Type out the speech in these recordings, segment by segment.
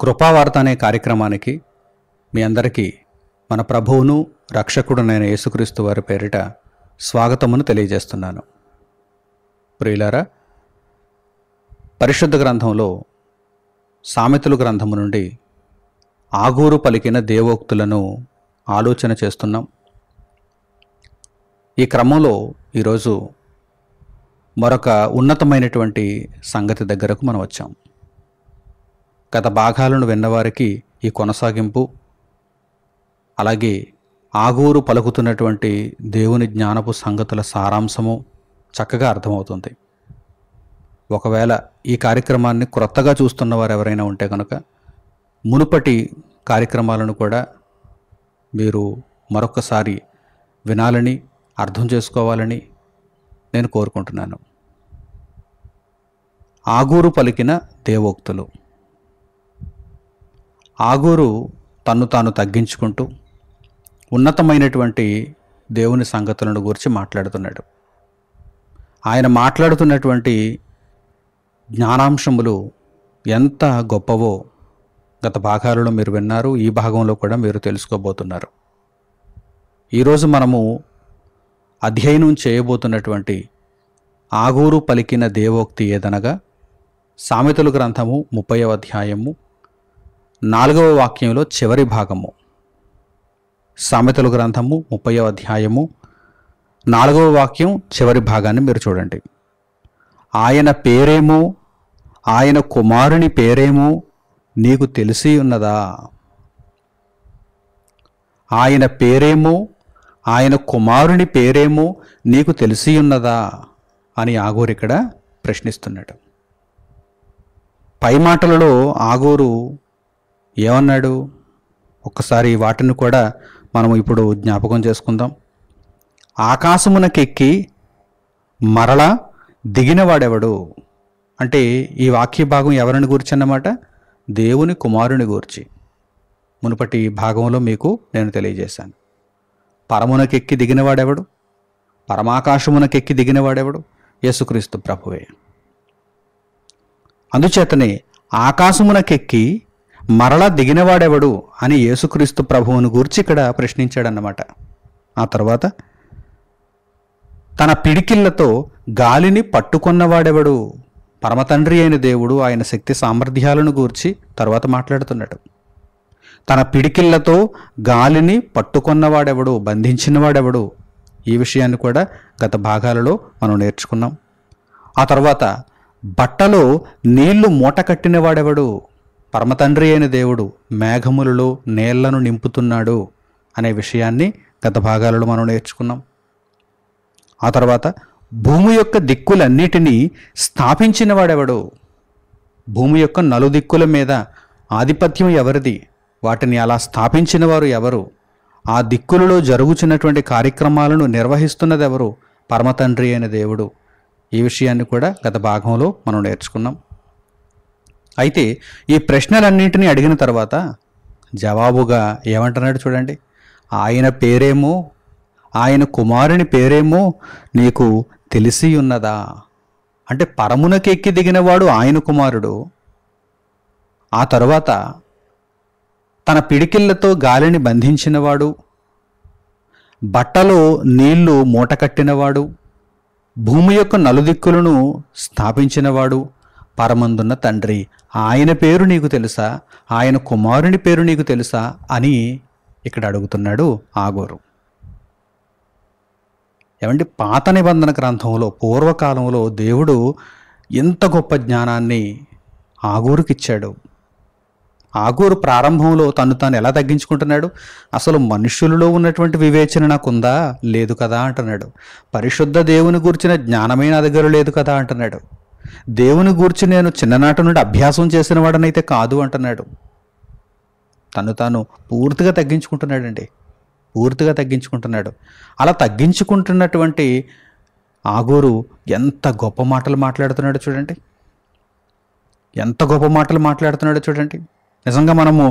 కృపావార్త అనే కార్యక్రమానికి మీ అందరికీ మన ప్రభువును రక్షకుడునైన యేసుక్రీస్తు వారి పేరిట స్వాగతమును తెలియజేస్తున్నాను. ప్రియులారా, పరిశుద్ధ గ్రంథంలో సామెతలు గ్రంథము నుండి ఆగూరు పలికిన దేవోక్తులను ఆలోచన చేస్తున్నాం. ఈ క్రమంలో ఈరోజు మరొక ఉన్నతమైనటువంటి సంగతి దగ్గరకు మనం వచ్చాం. గత భాగాలను విన్నవారికి ఈ కొనసాగింపు, అలాగే ఆగూరు పలుకుతున్నటువంటి దేవుని జ్ఞానపు సంగతుల సారాంశము చక్కగా అర్థమవుతుంది. ఒకవేళ ఈ కార్యక్రమాన్ని క్రొత్తగా చూస్తున్న వారు ఎవరైనా ఉంటే కనుక మునుపటి కార్యక్రమాలను కూడా మీరు మరొకసారి వినాలని, అర్థం చేసుకోవాలని నేను కోరుకుంటున్నాను. ఆగూరు పలికిన దేవోక్తులు. ఆగూరు తన్ను తాను తగ్గించుకుంటూ ఉన్నతమైనటువంటి దేవుని సంగతులను గురించి మాట్లాడుతున్నాడు. ఆయన మాట్లాడుతున్నటువంటి జ్ఞానాంశములు ఎంత గొప్పవో గత భాగాలలో మీరు విన్నారు. ఈ భాగంలో కూడా మీరు తెలుసుకోబోతున్నారు. ఈరోజు మనము అధ్యయనం చేయబోతున్నటువంటి ఆగూరు పలికిన దేవోక్తి ఏదనగా సామెతలు గ్రంథము 30వ అధ్యాయము 4వ వాక్యంలో చివరి భాగము. సామెతలు గ్రంథము 30వ అధ్యాయము 4వ వాక్యం చివరి భాగాన్ని మీరు చూడండి. ఆయన పేరేమో, ఆయన కుమారుని పేరేమో నీకు తెలిసి ఉన్నదా? ఆయన పేరేమో, ఆయన కుమారుని పేరేమో నీకు తెలిసి ఉన్నదా అని ఆగూరు ఇక్కడ ప్రశ్నిస్తున్నాడు. పై మాటలలో ఆగూరు ఏమన్నాడు? ఒక్కసారి వాటిని కూడా మనము ఇప్పుడు జ్ఞాపకం చేసుకుందాం. ఆకాశమునకెక్కి మరలా దిగినవాడెవడు అంటే ఈ వాక్య భాగం ఎవరిని గురించి అన్నమాట? దేవుని కుమారుని గురించి. మునుపటి భాగంలో మీకు నేను తెలియజేశాను. పరమునకెక్కి దిగినవాడెవడు? పరమాకాశమునకెక్కి దిగినవాడెవడు? యేసుక్రీస్తు ప్రభువే. అందుచేతనే ఆకాశమునకెక్కి మరలా దిగినవాడెవడు అని యేసుక్రీస్తు ప్రభువును గూర్చి ఇక్కడ ప్రశ్నించాడన్నమాట. ఆ తర్వాత తన పిడికిళ్లతో గాలిని పట్టుకొన్నవాడెవడు? పరమతండ్రి అయిన దేవుడు ఆయన శక్తి సామర్థ్యాలను గూర్చి తర్వాత మాట్లాడుతున్నాడు. తన పిడికిళ్లతో గాలిని పట్టుకొన్నవాడెవడు, బంధించినవాడెవడు? ఈ విషయాన్ని కూడా గత భాగాలలో మనం నేర్చుకున్నాం. ఆ తర్వాత బట్టలో నీళ్లు మూట కట్టినవాడెవడు? పరమతండ్రి అయిన దేవుడు మేఘములలో నీళ్లను నింపుతున్నాడు అనే విషయాన్ని గత భాగాలలో మనం నేర్చుకున్నాం. ఆ తర్వాత భూమి యొక్క దిక్కులన్నిటినీ స్థాపించిన వాడెవడు? భూమి యొక్క నలుదిక్కుల మీద ఆధిపత్యం ఎవరిది? వాటిని అలా స్థాపించిన వారు ఎవరు? ఆ దిక్కులలో జరుగుతున్నటువంటి కార్యక్రమాలను నిర్వహిస్తున్నది ఎవరు? పరమతండ్రి అయిన దేవుడు. ఈ విషయాన్ని కూడా గత భాగంలో మనం నేర్చుకున్నాం. అయితే ఈ ప్రశ్నలన్నింటినీ అడిగిన తర్వాత జవాబుగా ఏమంటున్నాడు చూడండి. ఆయన పేరేమో, ఆయన కుమారుని పేరేమో నీకు తెలిసి ఉన్నదా? అంటే పరమునకెక్కి దిగినవాడు ఆయన కుమారుడు. ఆ తరువాత తన పిడికిళ్లతో గాలిని బంధించినవాడు, బట్టలో నీళ్లు మూట కట్టినవాడు, భూమి యొక్క నలుదిక్కులను స్థాపించినవాడు, పరమందున్న తండ్రి. ఆయన పేరు నీకు తెలుసా? ఆయన కుమారుని పేరు నీకు తెలుసా అని ఇక్కడ అడుగుతున్నాడు ఆగూరు. ఏమంటే పాత నిబంధన గ్రంథంలో పూర్వకాలంలో దేవుడు ఎంత గొప్ప జ్ఞానాన్ని ఆగూరుకిచ్చాడు. ఆగూరు ప్రారంభంలో తను తాను ఎలా తగ్గించుకుంటున్నాడు? అసలు మనుషులలో ఉన్నటువంటి వివేచన నాకుందా? లేదు కదా అంటున్నాడు. పరిశుద్ధ దేవుని గూర్చిన జ్ఞానమే నా దగ్గర లేదు కదా అంటున్నాడు. దేవుని గూర్చి నేను చిన్ననాటి నుండి అభ్యాసం చేసిన వాడనైతే కాదు అంటున్నాడు. తను తాను పూర్తిగా తగ్గించుకుంటున్నాడండి. పూర్తిగా తగ్గించుకుంటున్నాడు. అలా తగ్గించుకుంటున్నటువంటి ఆగూరు ఎంత గొప్ప మాటలు మాట్లాడుతున్నాడు చూడండి. ఎంత గొప్ప మాటలు మాట్లాడుతున్నాడో చూడండి. నిజంగా మనము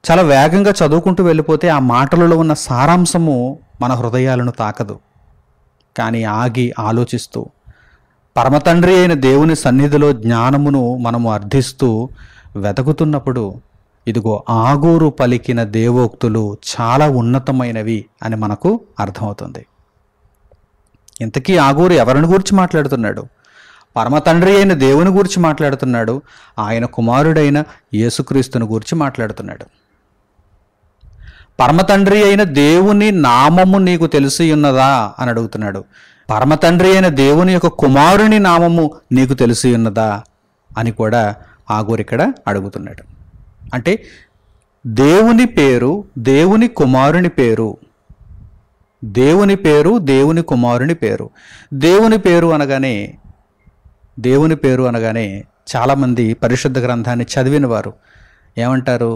చాలా వేగంగా చదువుకుంటూ వెళ్ళిపోతే ఆ మాటలలో ఉన్న సారాంశము మన హృదయాలను తాకదు. కానీ ఆగి ఆలోచిస్తూ పరమతండ్రి అయిన దేవుని సన్నిధిలో జ్ఞానమును మనము అర్థిస్తూ వెతుకుతున్నప్పుడు ఇదిగో ఆగూరు పలికిన దేవోక్తులు చాలా ఉన్నతమైనవి అని మనకు అర్థమవుతుంది. ఇంతకీ ఆగూరు ఎవరిని గురించి మాట్లాడుతున్నాడు? పరమ తండ్రి అయిన దేవుని గురించి మాట్లాడుతున్నాడు. ఆయన కుమారుడైన యేసుక్రీస్తుని గురించి మాట్లాడుతున్నాడు. పరమ తండ్రి అయిన దేవుని నామము నీకు తెలిసి ఉన్నదా అని అడుగుతున్నాడు. పరమ తండ్రి అయిన దేవుని యొక్క కుమారుని నామము నీకు తెలిసి ఉన్నదా అని కూడా ఆగూరు ఇక్కడ అడుగుతున్నాడు. అంటే దేవుని పేరు, దేవుని కుమారుని పేరు, దేవుని పేరు, దేవుని కుమారుని పేరు. దేవుని పేరు అనగానే చాలామంది పరిశుద్ధ గ్రంథాన్ని చదివిన వారు ఏమంటారు?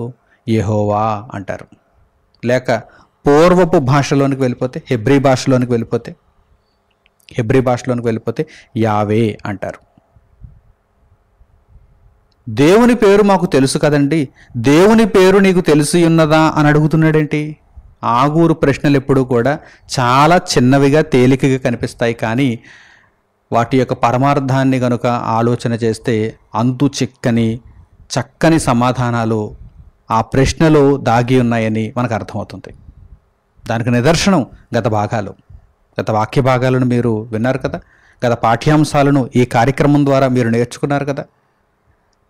యెహోవా అంటారు. లేక పూర్వపు భాషలోనికి వెళ్ళిపోతే, హెబ్రీ భాషలోనికి వెళ్ళిపోతే యావే అంటారు. దేవుని పేరు మాకు తెలుసు కదండి, దేవుని పేరు నీకు తెలిసి ఉన్నదా అని అడుగుతున్నాడేంటి? ఆగూరు ప్రశ్నలు ఎప్పుడూ కూడా చాలా చిన్నవిగా, తేలికగా కనిపిస్తాయి. కానీ వాటి యొక్క పరమార్థాన్ని గనుక ఆలోచన చేస్తే అంతు చిక్కని చక్కని సమాధానాలు ఆ ప్రశ్నలో దాగి ఉన్నాయని మనకు అర్థమవుతుంది. దానికి నిదర్శనం గత వాక్య భాగాలను మీరు విన్నారు కదా, గత పాఠ్యాంశాలను ఈ కార్యక్రమం ద్వారా మీరు నేర్చుకున్నారు కదా.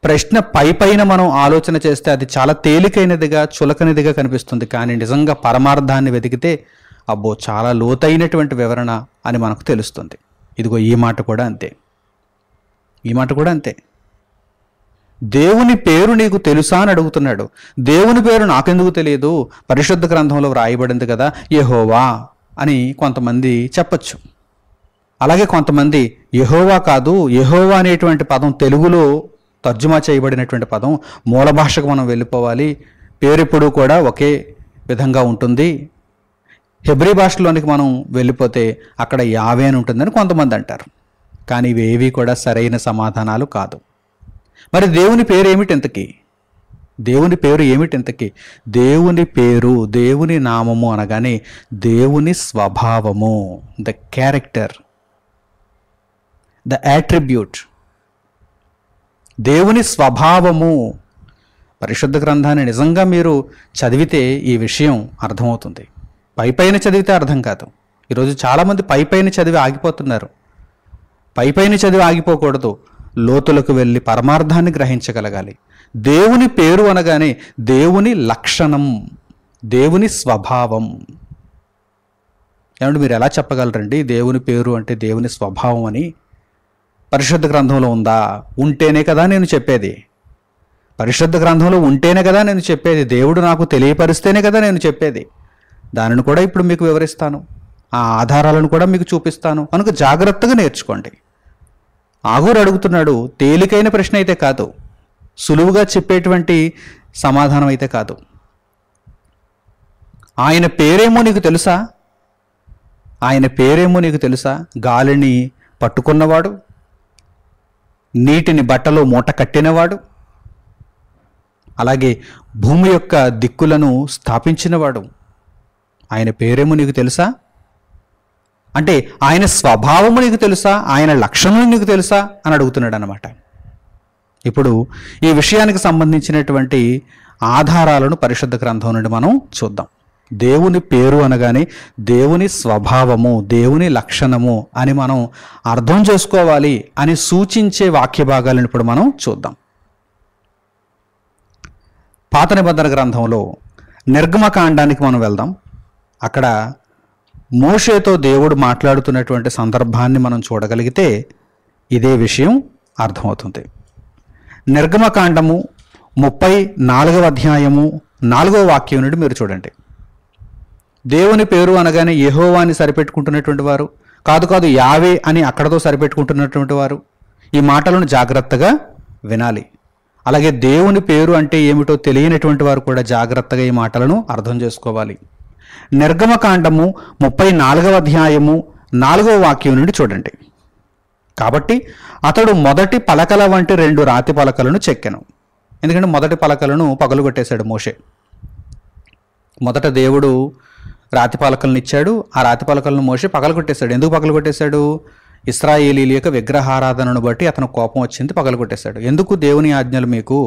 ప్రశ్న పైన మనం ఆలోచన చేస్తే అది చాలా తేలికైనదిగా, చులకనిదిగా కనిపిస్తుంది. కానీ నిజంగా పరమార్థాన్ని వెతికితే అబ్బో చాలా లోతైనటువంటి వివరణ అని మనకు తెలుస్తుంది. ఇదిగో ఈ మాట కూడా అంతే. దేవుని పేరు నీకు తెలుసా అని అడుగుతున్నాడు. దేవుని పేరు నాకెందుకు తెలియదు, పరిశుద్ధ గ్రంథంలో వ్రాయబడింది కదా యెహోవా అని కొంతమంది చెప్పచ్చు. అలాగే కొంతమంది యెహోవా కాదు, యెహోవా అనేటువంటి పదం తెలుగులో తర్జుమా చేయబడినటువంటి పదం, మూల భాషకు మనం వెళ్ళిపోవాలి, పేరు ఎప్పుడూ కూడా ఒకే విధంగా ఉంటుంది, హెబ్రీ భాషలోనికి మనం వెళ్ళిపోతే అక్కడ యావే అని ఉంటుందని కొంతమంది అంటారు. కానీ ఇవేవి కూడా సరైన సమాధానాలు కాదు. మరి దేవుని పేరు ఏమిటి ఇంతకీ? దేవుని పేరు, దేవుని నామము అనగానే దేవుని స్వభావము, ద క్యారెక్టర్, ద యాట్రిబ్యూట్, దేవుని స్వభావము. పరిశుద్ధ గ్రంథాన్ని నిజంగా మీరు చదివితే ఈ విషయం అర్థమవుతుంది. పైన చదివితే అర్థం కాదు. ఈరోజు చాలామంది పైన చదివి ఆగిపోతున్నారు. పైన చదివి ఆగిపోకూడదు, లోతులకు వెళ్ళి పరమార్థాన్ని గ్రహించగలగాలి. దేవుని పేరు అనగానే దేవుని లక్షణం, దేవుని స్వభావం. ఏమంటే మీరు ఎలా చెప్పగలరండి దేవుని పేరు అంటే దేవుని స్వభావం అని? పరిశుద్ధ గ్రంథంలో ఉందా? ఉంటేనే కదా నేను చెప్పేది. పరిశుద్ధ గ్రంథంలో ఉంటేనే కదా నేను చెప్పేది. దేవుడు నాకు తెలియపరిస్తేనే కదా నేను చెప్పేది. దానిని కూడా ఇప్పుడు మీకు వివరిస్తాను, ఆ ఆధారాలను కూడా మీకు చూపిస్తాను కనుక జాగ్రత్తగా నేర్చుకోండి. ఆగూరు అడుగుతున్నాడు, తేలికైన ప్రశ్న అయితే కాదు, సులువుగా చెప్పేటువంటి సమాధానం అయితే కాదు. ఆయన పేరేమో నీకు తెలుసా? గాలిని పట్టుకున్నవాడు, నీటిని బట్టలో మూట కట్టినవాడు, అలాగే భూమి యొక్క దిక్కులను స్థాపించినవాడు. ఆయన పేరేమో నీకు తెలుసా? అంటే ఆయన స్వభావము నీకు తెలుసా? ఆయన లక్షణం నీకు తెలుసా అని అడుగుతున్నాడు అన్నమాట. ఇప్పుడు ఈ విషయానికి సంబంధించినటువంటి ఆధారాలను పరిశుద్ధ గ్రంథం నుండి మనం చూద్దాం. దేవుని పేరు అనగానే దేవుని స్వభావము, దేవుని లక్షణము అని మనం అర్థం చేసుకోవాలి అని సూచించే వాక్య భాగాలను ఇప్పుడు మనం చూద్దాం. పాత నిబంధన గ్రంథంలో నిర్గమకాండానికి మనం వెళ్దాం. అక్కడ మోషేతో దేవుడు మాట్లాడుతున్నటువంటి సందర్భాన్ని మనం చూడగలిగితే ఇదే విషయం అర్థమవుతుంది. నిర్గమకాండము 34వ అధ్యాయము 4వ వాక్యం నుండి మీరు చూడండి. దేవుని పేరు అనగానే యెహోవా అని సరిపెట్టుకుంటున్నటువంటి వారు కాదు, యావే అని అక్కడతో సరిపెట్టుకుంటున్నటువంటి వారు ఈ మాటలను జాగ్రత్తగా వినాలి. అలాగే దేవుని పేరు అంటే ఏమిటో తెలియనటువంటి వారు కూడా జాగ్రత్తగా ఈ మాటలను అర్థం చేసుకోవాలి. నిర్గమకాండము 34వ అధ్యాయము 4వ వాక్యం నుండి చూడండి. కాబట్టి అతడు మొదటి పలకల వంటి 2 రాతి పలకలను చెక్కెను. ఎందుకంటే మొదటి పలకలను పగలగొట్టేశాడు మోషే. మొదట దేవుడు రాతి పలకలను ఇచ్చాడు, ఆ రాతి పలకలను మోషే పగలగొట్టేశాడు. ఎందుకు పగలగొట్టేశాడు? ఇశ్రాయేలీల యొక్క విగ్రహారాధనను బట్టి అతను కోపం వచ్చింది, పగలగొట్టేశాడు. ఎందుకు దేవుని ఆజ్ఞలు మీకు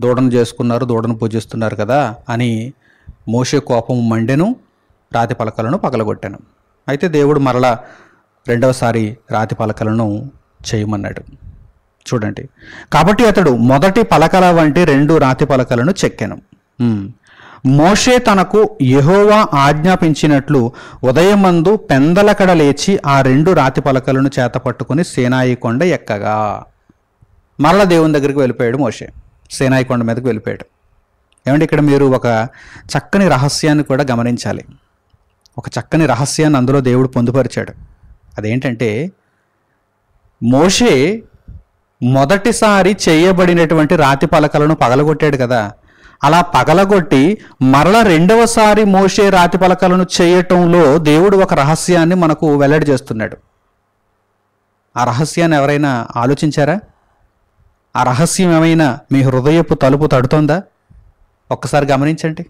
దూడను చేసుకున్నారు, దూడను పూజిస్తున్నారు కదా అని మోషే కోపం మండెను, రాతి పలకలను పగలగొట్టాను. అయితే దేవుడు మరలా రెండవసారి రాతి పలకలను చేయమన్నాడు. చూడండి, కాబట్టి అతడు మొదటి పలకల వంటి 2 రాతి పలకలను చెక్కెను. మోషే తనకు యెహోవా ఆజ్ఞాపించినట్లు ఉదయమందు పెందలకడ లేచి ఆ 2 రాతి పలకలను చేత పట్టుకుని సీనాయి కొండ ఎక్కగా. మరల దేవుని దగ్గరికి వెళ్ళిపోయాడు మోషే, సీనాయి కొండ మీదకి వెళ్ళిపోయాడు. ఏమంటే ఇక్కడ మీరు ఒక చక్కని రహస్యాన్ని కూడా గమనించాలి. ఒక చక్కని రహస్యాన్ని అందులో దేవుడు పొందుపరిచాడు. అదేంటంటే, మోషే మొదటిసారి చేయబడినటువంటి రాతి పలకలను పగలగొట్టాడు కదా, అలా పగలగొట్టి మరల రెండవసారి మోషే రాతి పలకలను చేయటంలో దేవుడు ఒక రహస్యాన్ని మనకు వెల్లడి చేస్తున్నాడు. ఆ రహస్యాన్ని ఎవరైనా ఆలోచించారా? ఆ రహస్యం ఏమైనా మీ హృదయపు తలుపు తడుతోందా? ఒక్కసారి గమనించండి.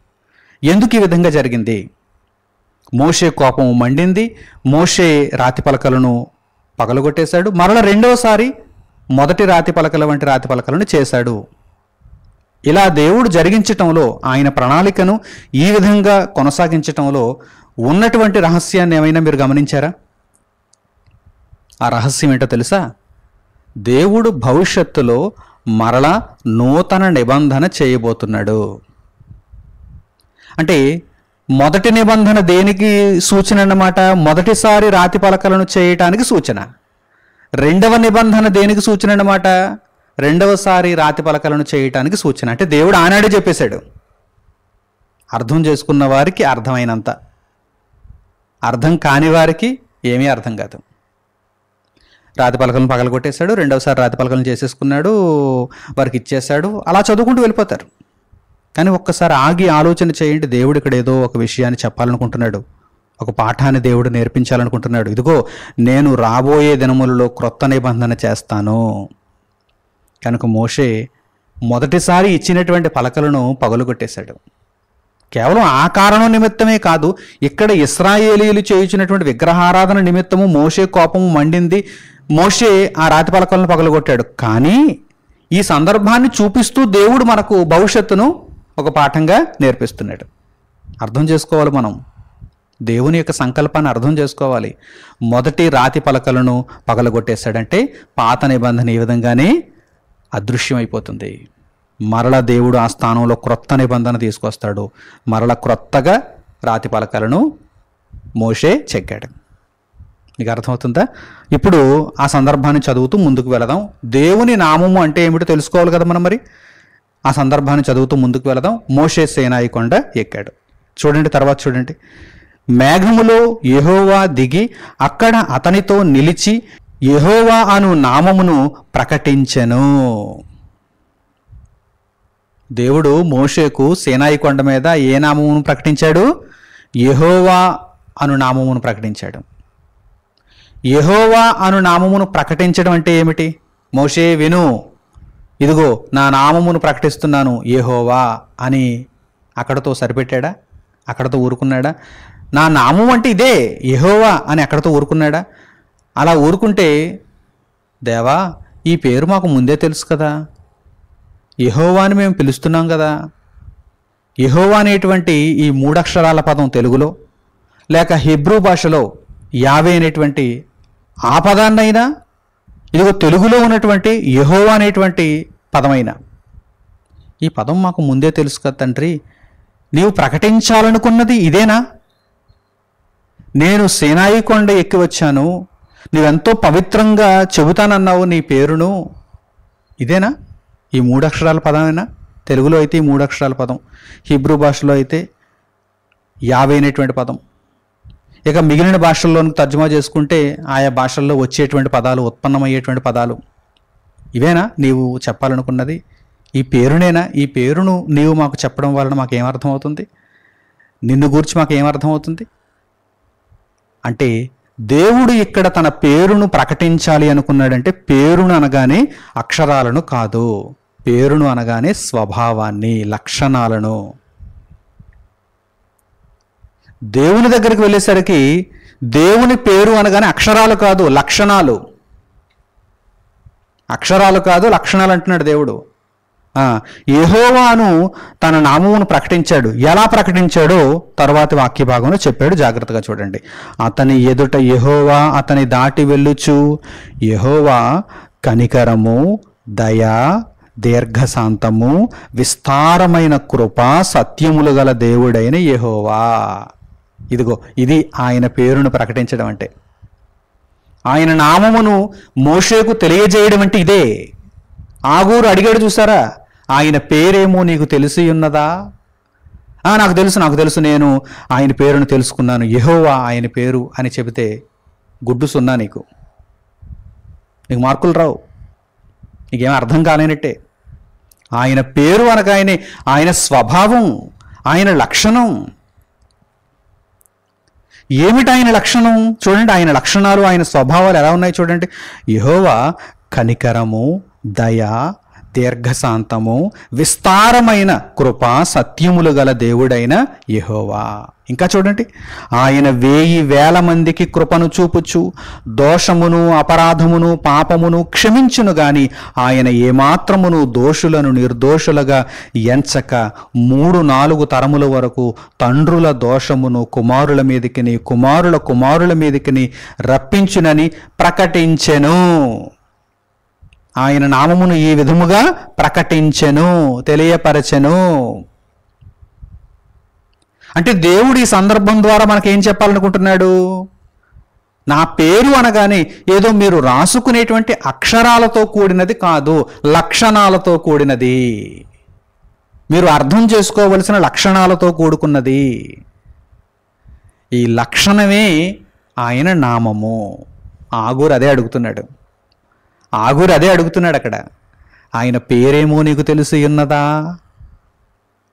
ఎందుకు ఈ విధంగా జరిగింది? మోషే కోపం మండింది, మోషే రాతి పలకలను పగలగొట్టేశాడు, మరల రెండవసారి మొదటి రాతి పలకల వంటి రాతి పలకలను చేశాడు. ఇలా దేవుడు జరిగించటంలో, ఆయన ప్రణాళికను ఈ విధంగా కొనసాగించటంలో ఉన్నటువంటి రహస్యాన్ని ఏమైనా మీరు గమనించారా? ఆ రహస్యం ఏంటో తెలుసా? దేవుడు భవిష్యత్తులో మరలా నూతన నిబంధన చేయబోతున్నాడు. అంటే మొదటి నిబంధన దేనికి సూచన అన్నమాట? మొదటిసారి రాతి పలకలను చేయటానికి సూచన. రెండవ నిబంధన దేనికి సూచన అన్నమాట? రెండవసారి రాతి పలకలను చేయటానికి సూచన. అంటే దేవుడు ఆనాడే చెప్పేశాడు. అర్థం చేసుకున్న వారికి అర్థమైనంత, అర్థం కాని వారికి ఏమీ అర్థం కాదు. రాతి పలకలను పగలగొట్టేశాడు, రెండవసారి రాతి పలకలను చేసేసుకున్నాడు, వారికి ఇచ్చేశాడు, అలా చదువుకుంటూ వెళ్ళిపోతారు. కానీ ఒక్కసారి ఆగి ఆలోచన చేయండి. దేవుడు ఇక్కడ ఏదో ఒక విషయాన్ని చెప్పాలనుకుంటున్నాడు, ఒక పాఠాన్ని దేవుడు నేర్పించాలనుకుంటున్నాడు. ఇదిగో, నేను రాబోయే దినములలో క్రొత్త నిబంధన చేస్తాను. కనుక మోషే మొదటిసారి ఇచ్చినటువంటి పలకలను పగలగొట్టేశాడు. కేవలం ఆ కారణం నిమిత్తమే కాదు, ఇక్కడ ఇశ్రాయేలీయులు చేయించినటువంటి విగ్రహారాధన నిమిత్తము మోషే కోపము మండింది, మోషే ఆ రాతి పలకలను పగలగొట్టాడు. కానీ ఈ సందర్భాన్ని చూపిస్తూ దేవుడు మనకు భవిష్యత్తును ఒక పాఠంగా నేర్పిస్తున్నాడు. అర్థం చేసుకోవాలి మనం, దేవుని యొక్క సంకల్పాన్ని అర్థం చేసుకోవాలి. మొదటి రాతి పలకలను పగలగొట్టేశాడంటే పాత నిబంధన ఈ విధంగానే అదృశ్యమైపోతుంది. మరల దేవుడు ఆ స్థానంలో క్రొత్త నిబంధన తీసుకొస్తాడు. మరల క్రొత్తగా రాతి పలకలను మోషే చెక్కాడు. మీకు అర్థమవుతుందా? ఇప్పుడు ఆ సందర్భాన్ని చదువుతూ ముందుకు వెళదాం. దేవుని నామము అంటే ఏమిటో తెలుసుకోవాలి కదా మనం. మరి ఆ సందర్భాన్ని చదువుతూ ముందుకు వెళదాం. మోషే సీనాయి కొండ ఎక్కాడు. చూడండి, తర్వాత చూడండి. మేఘములో యెహోవా దిగి అక్కడ అతనితో నిలిచి యెహోవా అను నామమును ప్రకటించెను. దేవుడు మోషేకు సీనాయి కొండ మీద ఏ నామమును ప్రకటించాడు? యెహోవా అను నామమును ప్రకటించాడు. యెహోవా అను నామమును ప్రకటించడం అంటే ఏమిటి? మోషే విను, ఇదిగో నా నామమును ప్రకటిస్తున్నాను యెహోవా అని అక్కడతో సరిపెట్టాడా? అక్కడతో ఊరుకున్నాడా? నా నామం అంటే ఇదే యెహోవా అని అక్కడతో ఊరుకున్నాడా? అలా ఊరుకుంటే, దేవా ఈ పేరు మాకు ముందే తెలుసు కదా, యెహోవా అని మేము పిలుస్తున్నాం కదా, యెహోవా అనేటువంటి ఈ 3 అక్షరాల పదం తెలుగులో లేక హెబ్రూ భాషలో యావే అనేటువంటి ఆ పదాన్నైనా, ఇదిగో తెలుగులో ఉన్నటువంటి యెహోవా అనేటువంటి పదమైనా, ఈ పదం మాకు ముందే తెలుసు కదా తండ్రి, నీవు ప్రకటించాలనుకున్నది ఇదేనా? నేను సీనాయి కొండ ఎక్కి వచ్చాను, నువ్వెంతో పవిత్రంగా చెబుతానన్నావు నీ పేరును, ఇదేనా? ఈ 3 అక్షరాల పదమైనా? తెలుగులో అయితే ఈ 3 అక్షరాల పదం, హీబ్రూ భాషలో అయితే యావే అనేటువంటి పదం. ఇక మిగిలిన భాషల్లోనూ తర్జుమా చేసుకుంటే ఆయా భాషల్లో వచ్చేటువంటి పదాలు, ఉత్పన్నమయ్యేటువంటి పదాలు ఇవేనా నీవు చెప్పాలనుకున్నది? ఈ పేరునేనా? ఈ పేరును నీవు మాకు చెప్పడం వలన మాకు ఏమర్థమవుతుంది? నిన్ను గూర్చి మాకు ఏమర్థమవుతుంది? అంటే దేవుడు ఇక్కడ తన పేరును ప్రకటించాలి అనుకున్నాడంటే, పేరును అనగానే అక్షరాలను కాదు, పేరును అనగానే స్వభావాన్ని, లక్షణాలను. దేవుని దగ్గరికి వెళ్ళేసరికి దేవుని పేరు అనగానే అక్షరాలు కాదు, లక్షణాలు. అక్షరాలు కాదు, లక్షణాలు అంటున్నాడు దేవుడు. యెహోవాను తన నామమును ప్రకటించాడు. ఎలా ప్రకటించాడో తర్వాతి వాక్య భాగంలో చెప్పాడు. జాగ్రత్తగా చూడండి. అతని ఎదుట యెహోవా అతని దాటి వెళ్ళుచు, యెహోవా కనికరము, దయ, దీర్ఘశాంతము, విస్తారమైన కృప, సత్యములు గల దేవుడైన యెహోవా. ఇదిగో ఇది ఆయన పేరును ప్రకటించడం అంటే. ఆయన నామమును మోషేకు తెలియజేయడం అంటే ఇదే. ఆగూరు అడిగాడు చూసారా, ఆయన పేరేమో నీకు తెలిసి ఉన్నదా? నాకు తెలుసు, నేను ఆయన పేరును తెలుసుకున్నాను, యెహోవా ఆయన పేరు అని చెబితే గుడ్డు సున్నా, నీకు మార్కులు రావు, నీకేం అర్థం కాలేనట్టే. ఆయన పేరు అనగానే ఆయన స్వభావం, ఆయన లక్షణం. ఏమిటి ఆయన లక్షణం? చూడండి, ఆయన లక్షణాలు, ఆయన స్వభావాలు ఎలా ఉన్నాయి చూడండి. యెహోవా కనికరము, దయ, దీర్ఘశాంతము, విస్తారమైన కృప, సత్యములు గల దేవుడైన యెహోవా. ఇంకా చూడండి, ఆయన 1000 మందికి కృపను చూపుచు దోషమును, అపరాధమును, పాపమును క్షమించును గాని ఆయన ఏమాత్రమును దోషులను నిర్దోషులుగా ఎంచక 3-4 తరముల వరకు తండ్రుల దోషమును కుమారుల మీదకిని, కుమారుల కుమారుల మీదకిని రప్పించునని ప్రకటించెను. ఆయన నామమును ఈ విధముగా ప్రకటించెను, తెలియపరచెను. అంటే దేవుడు ఈ సందర్భం ద్వారా మనకేం చెప్పాలనుకుంటున్నాడు? నా పేరు అనగానే ఏదో మీరు రాసుకునేటువంటి అక్షరాలతో కూడినది కాదు, లక్షణాలతో కూడినది. మీరు అర్థం చేసుకోవలసిన లక్షణాలతో కూడుకున్నది. ఈ లక్షణమే ఆయన నామము. ఆగూరు అదే అడుగుతున్నాడు. అక్కడ. ఆయన పేరేమో నీకు తెలిసి ఉన్నదా?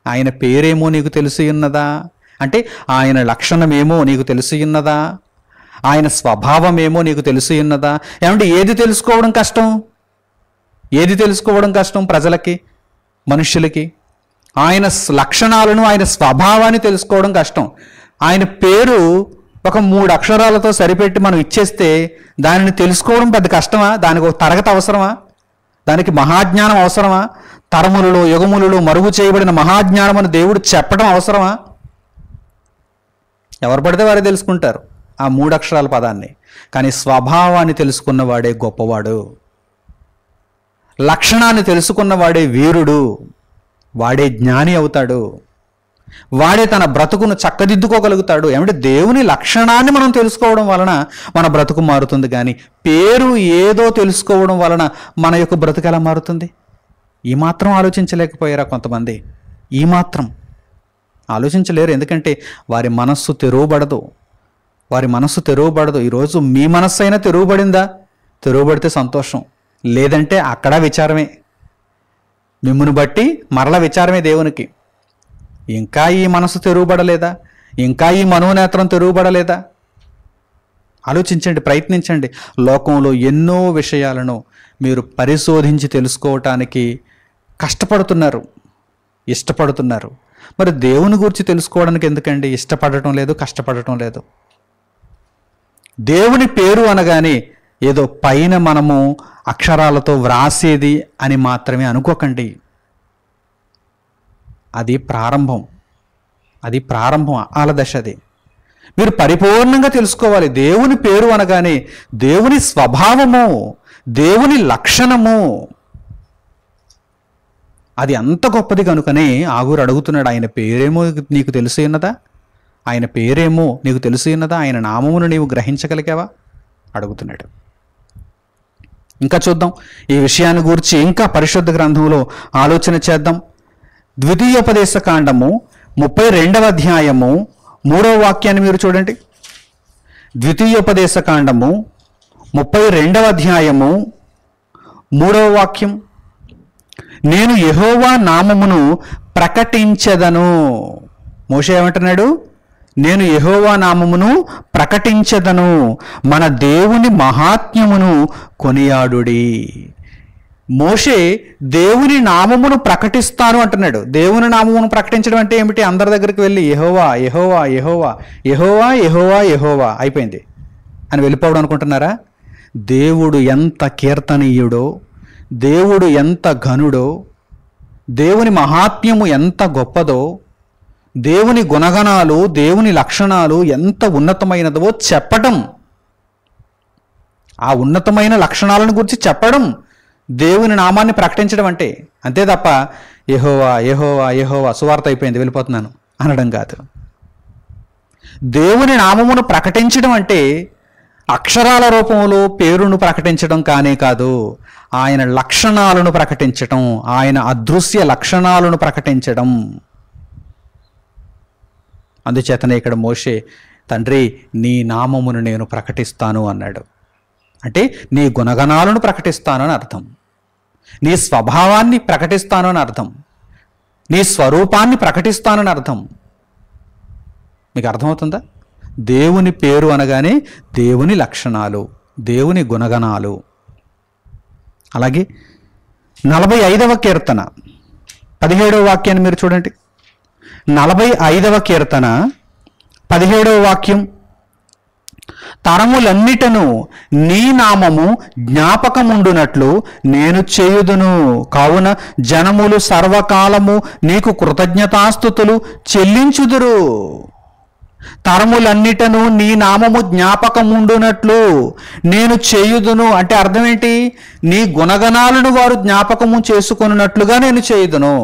ఆయన పేరేమో నీకు తెలిసి ఉన్నదా అంటే ఆయన లక్షణమేమో నీకు తెలిసి ఉన్నదా? ఆయన స్వభావమేమో నీకు తెలిసి ఉన్నదా? ఏమంటే ఏది తెలుసుకోవడం కష్టం ప్రజలకి, మనుష్యులకి? ఆయన లక్షణాలను, ఆయన స్వభావాన్ని తెలుసుకోవడం కష్టం. ఆయన పేరు ఒక 3 అక్షరాలతో సరిపెట్టి మనం ఇచ్చేస్తే దానిని తెలుసుకోవడం పెద్ద కష్టమా? దానికి ఒక తరగతి అవసరమా? దానికి మహాజ్ఞానం అవసరమా? తరములలో యుగములలో మరుగు చేయబడిన మహాజ్ఞానం అని దేవుడు చెప్పడం అవసరమా? ఎవరు పడితే వారే తెలుసుకుంటారు ఆ 3 అక్షరాల పదాన్ని. కానీ స్వభావాన్ని తెలుసుకున్నవాడే గొప్పవాడు, లక్షణాన్ని తెలుసుకున్నవాడే వీరుడు, వాడే జ్ఞాని అవుతాడు, వాడే తన బ్రతుకును చక్కదిద్దుకోగలుగుతాడు. ఏమంటే దేవుని లక్షణాన్ని మనం తెలుసుకోవడం వలన మన బ్రతుకు మారుతుంది, కానీ పేరు ఏదో తెలుసుకోవడం వలన మన యొక్క బ్రతుకు ఎలా మారుతుంది? ఈ మాత్రం ఆలోచించలేకపోయారా కొంతమంది? ఈ మాత్రం ఆలోచించలేరు. ఎందుకంటే వారి మనస్సు తెరవబడదు. ఈరోజు మీ మనస్సు అయినా తెరవబడిందా? తెరవబడితే సంతోషం, లేదంటే అక్కడ విచారమే. మిమ్మును బట్టి మరల విచారమే దేవునికి. ఇంకా ఈ మనసు తెరవబడలేదా? ఇంకా ఈ మనోనేత్రం తెరవబడలేదా? ఆలోచించండి, ప్రయత్నించండి. లోకంలో ఎన్నో విషయాలను మీరు పరిశోధించి తెలుసుకోవటానికి కష్టపడుతున్నారు, ఇష్టపడుతున్నారు. మరి దేవుని గురించి తెలుసుకోవడానికి ఎందుకండి ఇష్టపడటం లేదు, కష్టపడటం లేదు? దేవుని పేరు అనగానే ఏదో పైన మనము అక్షరాలతో వ్రాసేది అని మాత్రమే అనుకోకండి. అది ప్రారంభం, ఆలదశ. అది మీరు పరిపూర్ణంగా తెలుసుకోవాలి. దేవుని పేరు అనగానే దేవుని స్వభావము, దేవుని లక్షణము, అది అంత గొప్పది కనుకనే ఆగూరు అడుగుతున్నాడు, ఆయన పేరేమో నీకు తెలిసి ఉన్నదా? ఆయన నామమును నీవు గ్రహించగలిగావా? అడుగుతున్నాడు. ఇంకా చూద్దాం ఈ విషయాన్ని గురించి. ఇంకా పరిశుద్ధ గ్రంథంలో ఆలోచన చేద్దాం. ద్వితీయోపదేశ కాండము 32వ అధ్యాయము 3వ వాక్యాన్ని మీరు చూడండి. ద్వితీయోపదేశ కాండము 32వ అధ్యాయము 3వ వాక్యం. నేను యెహోవా నామమును ప్రకటించెదను. మోషే ఏమంటున్నాడు? నేను యెహోవా నామమును ప్రకటించెదను, మన దేవుని మహాత్మ్యమును కొనియాడుడి. మోషే దేవుని నామమును ప్రకటిస్తాను అంటున్నాడు. దేవుని నామమును ప్రకటించడం అంటే ఏమిటి? అందరి దగ్గరికి వెళ్ళి యెహోవా యెహోవా యెహోవా యెహోవా యెహోవా యెహోవా అయిపోయింది అని వెళ్ళిపోవడం అనుకుంటున్నారా? దేవుడు ఎంత కీర్తనీయుడో, దేవుడు ఎంత ఘనుడో, దేవుని మహాత్మ్యము ఎంత గొప్పదో, దేవుని గుణగణాలు, దేవుని లక్షణాలు ఎంత ఉన్నతమైనదో చెప్పటం, ఆ ఉన్నతమైన లక్షణాలను గురించి చెప్పడం దేవుని నామాన్ని ప్రకటించడం అంటే. అంతే తప్ప యెహోవా యెహోవా యెహోవా సువార్త అయిపోయింది వెళ్ళిపోతున్నాను అనడం కాదు. దేవుని నామమును ప్రకటించడం అంటే అక్షరాల రూపంలో పేరును ప్రకటించడం కానే కాదు, ఆయన లక్షణాలను ప్రకటించడం, ఆయన అదృశ్య లక్షణాలను ప్రకటించడం. అందుచేతనే ఇక్కడ మోషే, తండ్రి నీ నామమును నేను ప్రకటిస్తాను అన్నాడు. అంటే నీ గుణగణాలను ప్రకటిస్తాను అని అర్థం, నీ స్వభావాన్ని ప్రకటిస్తాను అని అర్థం, నీ స్వరూపాన్ని ప్రకటిస్తానని అర్థం. మీకు అర్థమవుతుందా? దేవుని పేరు అనగానే దేవుని లక్షణాలు, దేవుని గుణగణాలు. అలాగే 45వ కీర్తన 17వ వాక్యాన్ని మీరు చూడండి. 45వ కీర్తన 17వ వాక్యం, తరములన్నిటను నీ నామము జ్ఞాపకముండునట్లు నేను చేయుదును, కావున జనములు సర్వకాలము నీకు కృతజ్ఞతాస్తుతులు చెల్లించుదురు. తరములన్నిటను నీ నామము జ్ఞాపకముండునట్లు నేను చేయుదును అంటే అర్థం ఏంటి? నీ గుణగణాలను వారు జ్ఞాపకము చేసుకొనున్నట్లుగా నేను చేయుదును.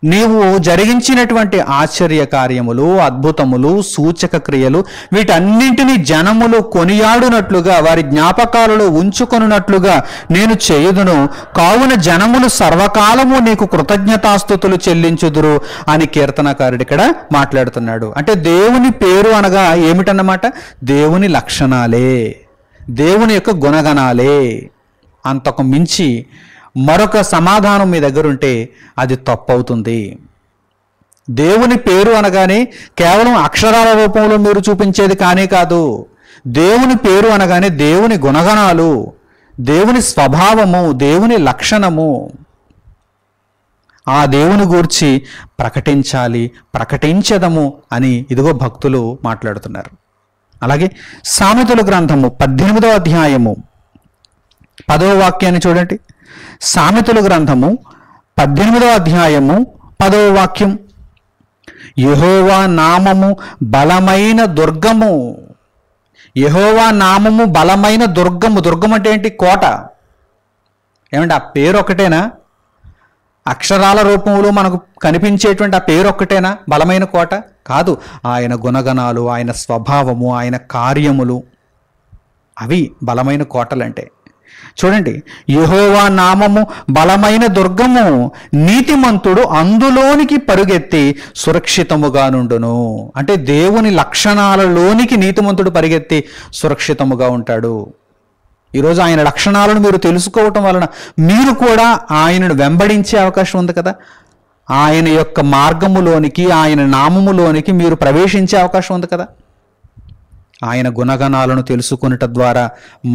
నీవు జరిగించినటువంటి ఆశ్చర్య కార్యములు, అద్భుతములు, సూచక క్రియలు వీటన్నింటినీ జనములు కొనియాడునట్లుగా, వారి జ్ఞాపకాలలో ఉంచుకొనున్నట్లుగా నేను చేయుదును, కావున జనములు సర్వకాలము నీకు కృతజ్ఞతాస్తుతులు చెల్లించుదురు అని కీర్తనకారుడు ఇక్కడ మాట్లాడుతున్నాడు. అంటే దేవుని పేరు అనగా ఏమిటన్నమాట? దేవుని లక్షణాలే, దేవుని యొక్క గుణగణాలే. అంతకు మించి మరొక సమాధానం మీ దగ్గర ఉంటే అది తప్పు అవుతుంది. దేవుని పేరు అనగానే కేవలం అక్షరాల రూపంలో మీరు చూపించేది కానే కాదు. దేవుని పేరు అనగానే దేవుని గుణగణాలు, దేవుని స్వభావము, దేవుని లక్షణము, ఆ దేవుని గూర్చి ప్రకటించాలి, ప్రకటించదము అని ఇదిగో భక్తులు మాట్లాడుతున్నారు. అలాగే సామెతల గ్రంథము 18వ అధ్యాయము 10వ వాక్యాన్ని చూడండి. సామెతల గ్రంథము 18వ అధ్యాయము 10వ వాక్యం, యెహోవా నామము బలమైన దుర్గము. యెహోవా నామము బలమైన దుర్గము. దుర్గం అంటే ఏంటి? కోట. ఏమంటే ఆ పేరు ఒక్కటేనా? అక్షరాల రూపంలో మనకు కనిపించేటువంటి ఆ పేరు ఒక్కటేనా బలమైన కోట? కాదు. ఆయన గుణగణాలు, ఆయన స్వభావము, ఆయన కార్యములు, అవి బలమైన కోటలంటే. చూడండి, యెహోవా నామము బలమైన దుర్గము, నీతిమంతుడు అందులోనికి పరుగెత్తి సురక్షితముగా నుండును. అంటే దేవుని లక్షణాలలోనికి నీతిమంతుడు పరిగెత్తి సురక్షితముగా ఉంటాడు. ఈరోజు ఆయన లక్షణాలను మీరు తెలుసుకోవటం వలన మీరు కూడా ఆయనను వెంబడించే అవకాశం ఉంది కదా. ఆయన యొక్క మార్గములోనికి, ఆయన నామములోనికి మీరు ప్రవేశించే అవకాశం ఉంది కదా. ఆయన గుణగణాలను తెలుసుకునేట ద్వారా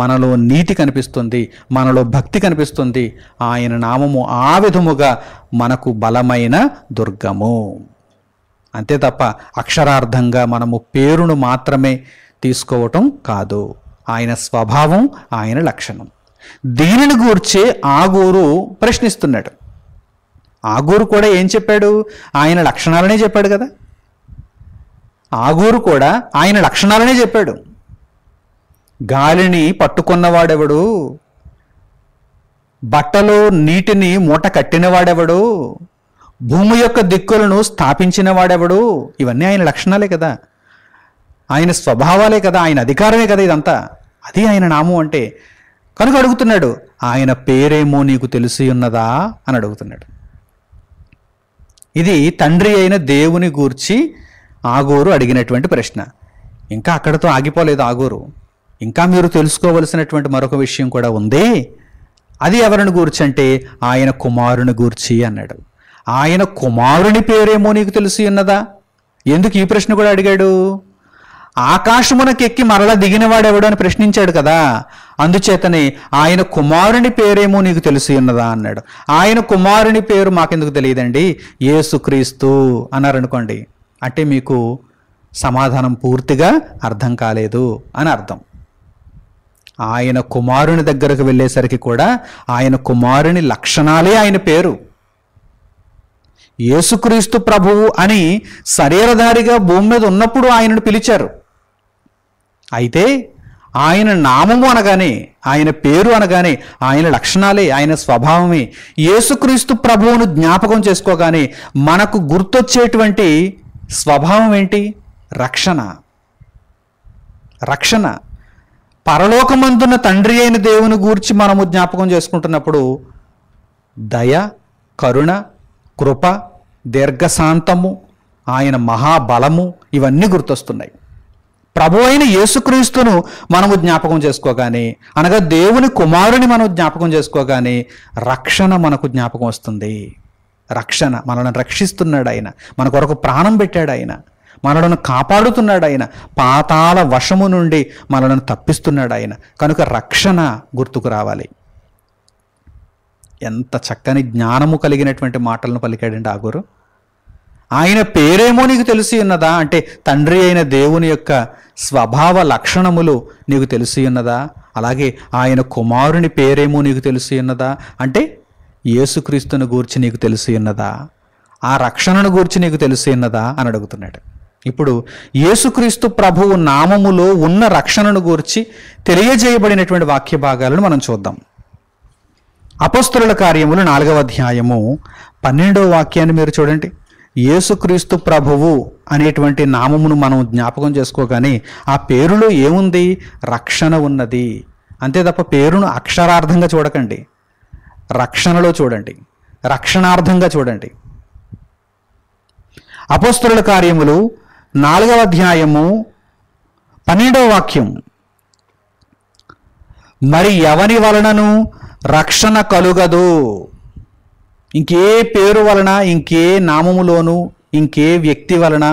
మనలో నీతి కనిపిస్తుంది, మనలో భక్తి కనిపిస్తుంది. ఆయన నామము ఆ విధముగా మనకు బలమైన దుర్గము. అంతే తప్ప అక్షరార్థంగా మనము పేరును మాత్రమే తీసుకోవటం కాదు, ఆయన స్వభావం, ఆయన లక్షణం. దీనిని గూర్చే ఆగూరు ప్రశ్నిస్తున్నాడు. ఆగూరు కూడా ఏం చెప్పాడు? ఆయన లక్షణాలనే చెప్పాడు కదా. ఆగూరు కూడా ఆయన లక్షణాలనే చెప్పాడు. గాలిని పట్టుకున్నవాడెవడు, బట్టలో నీటిని మూట కట్టినవాడెవడు, భూమి యొక్క దిక్కులను స్థాపించిన వాడెవడు, ఇవన్నీ ఆయన లక్షణాలే కదా, ఆయన స్వభావాలే కదా, ఆయన అధికారమే కదా ఇదంతా. అది ఆయన నామం అంటే. కనుక అడుగుతున్నాడు, ఆయన పేరేమో నీకు తెలిసి ఉన్నదా అని అడుగుతున్నాడు. ఇది తండ్రి అయిన దేవుని గూర్చి ఆగూరు అడిగినటువంటి ప్రశ్న. ఇంకా అక్కడితో ఆగిపోలేదు ఆగూరు. ఇంకా మీరు తెలుసుకోవలసినటువంటి మరొక విషయం కూడా ఉంది. అది ఎవరిని గూర్చి అంటే ఆయన కుమారుని గూర్చి అన్నాడు. ఆయన కుమారుని పేరేమో నీకు తెలిసి ఉన్నదా? ఎందుకు ఈ ప్రశ్న కూడా అడిగాడు? ఆకాశమునకెక్కి మరలా దిగినవాడెవడు అని ప్రశ్నించాడు కదా. అందుచేతనే ఆయన కుమారుని పేరేమో నీకు తెలిసి ఉన్నదా అన్నాడు. ఆయన కుమారుని పేరు మాకెందుకు తెలియదండి, యేసుక్రీస్తు అన్నారనుకోండి, అంటే మీకు సమాధానం పూర్తిగా అర్థం కాలేదు అని అర్థం. ఆయన కుమారుని దగ్గరకు వెళ్ళేసరికి కూడా ఆయన కుమారుని లక్షణాలే ఆయన పేరు. యేసుక్రీస్తు ప్రభువు అని శరీరధారిగా భూమి మీద ఉన్నప్పుడు ఆయనను పిలిచారు. అయితే ఆయన నామము అనగానే, ఆయన పేరు అనగానే, ఆయన లక్షణాలే, ఆయన స్వభావమే, యేసుక్రీస్తు ప్రభువును జ్ఞాపకం చేసుకోగానే మనకు గుర్తొచ్చేటువంటి స్వభావం ఏంటి? రక్షణ. రక్షణ. పరలోకమందున్న తండ్రి అయిన దేవుని గూర్చి మనము జ్ఞాపకం చేసుకుంటున్నప్పుడు దయ, కరుణ, కృప, దీర్ఘశాంతము, ఆయన మహాబలము ఇవన్నీ గుర్తొస్తున్నాయి. ప్రభు అయిన యేసుక్రీస్తును మనము జ్ఞాపకం చేసుకోగానే, అనగా దేవుని కుమారుని మనం జ్ఞాపకం చేసుకోగానే రక్షణ మనకు జ్ఞాపకం వస్తుంది. రక్షణ, మనల్ని రక్షిస్తున్నాడు ఆయన, మన కొరకు ప్రాణం పెట్టాడు ఆయన, మనలను కాపాడుతున్నాడు ఆయన, పాతాళ వశము నుండి మనలను తప్పిస్తున్నాడు ఆయన. కనుక రక్షణ గుర్తుకు రావాలి. ఎంత చక్కని జ్ఞానము కలిగినటువంటి మాటలను పలికాడండి ఆగూరు. ఆయన పేరేమో నీకు తెలిసి ఉన్నదా అంటే తండ్రి అయిన దేవుని యొక్క స్వభావ లక్షణములు నీకు తెలిసి ఉన్నదా? అలాగే ఆయన కుమారుని పేరేమో నీకు తెలిసి ఉన్నదా అంటే యేసుక్రీస్తుని గూర్చి నీకు తెలిసి ఉన్నదా? ఆ రక్షణను గూర్చి నీకు తెలిసి ఉన్నదా అని అడుగుతున్నాడు. ఇప్పుడు యేసుక్రీస్తు ప్రభువు నామములో ఉన్న రక్షణను గూర్చి తెలియజేయబడినటువంటి వాక్య భాగాలను మనం చూద్దాం. అపోస్తలుల కార్యములు 4వ అధ్యాయము 12వ వాక్యాన్ని మీరు చూడండి. యేసుక్రీస్తు ప్రభువు అనేటువంటి నామమును మనం జ్ఞాపకం చేసుకోగానే ఆ పేరులో ఏముంది? రక్షణ ఉన్నది. అంతే తప్ప పేరును అక్షరార్థంగా చూడకండి, రక్షణలో చూడండి, రక్షణార్థంగా చూడండి. అపోస్తలుల కార్యములు 4వ అధ్యాయము 12వ వాక్యం, మరి ఎవని వలనను రక్షణ కలుగదు. ఇంకే పేరు వలన, ఇంకే నామములోను, ఇంకే వ్యక్తి వలన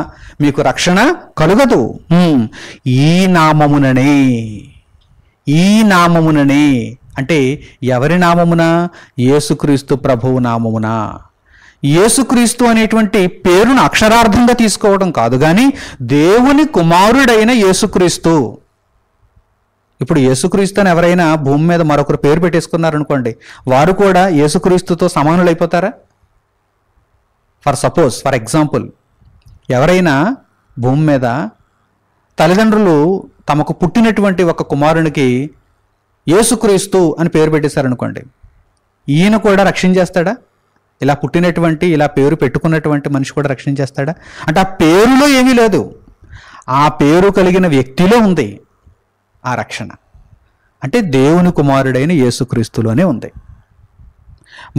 మీకు రక్షణ కలుగదు. ఈ నామముననే, ఈ నామముననే అంటే ఎవరి నామమున? యేసుక్రీస్తు ప్రభువు నామమున. యేసుక్రీస్తు అనేటువంటి పేరును అక్షరార్థంగా తీసుకోవడం కాదు, కానీ దేవుని కుమారుడైన యేసుక్రీస్తు. ఇప్పుడు యేసుక్రీస్తు అని ఎవరైనా భూమి మీద మరొకరు పేరు పెట్టేసుకున్నారనుకోండి, వారు కూడా యేసుక్రీస్తుతో సమానులు అయిపోతారా? ఫర్ ఎగ్జాంపుల్, ఎవరైనా భూమి మీద తల్లిదండ్రులు తమకు పుట్టినటువంటి ఒక కుమారునికి యేసుక్రీస్తు అని పేరు పెట్టేశారనుకోండి, ఈయన కూడా రక్షించేస్తాడా? ఇలా పుట్టినటువంటి, ఇలా పేరు పెట్టుకున్నటువంటి మనిషి కూడా రక్షించేస్తాడా? అంటే ఆ పేరులో ఏమీ లేదు, ఆ పేరు కలిగిన వ్యక్తిలో ఉంది ఆ రక్షణ. అంటే దేవుని కుమారుడైన యేసుక్రీస్తులోనే ఉంది.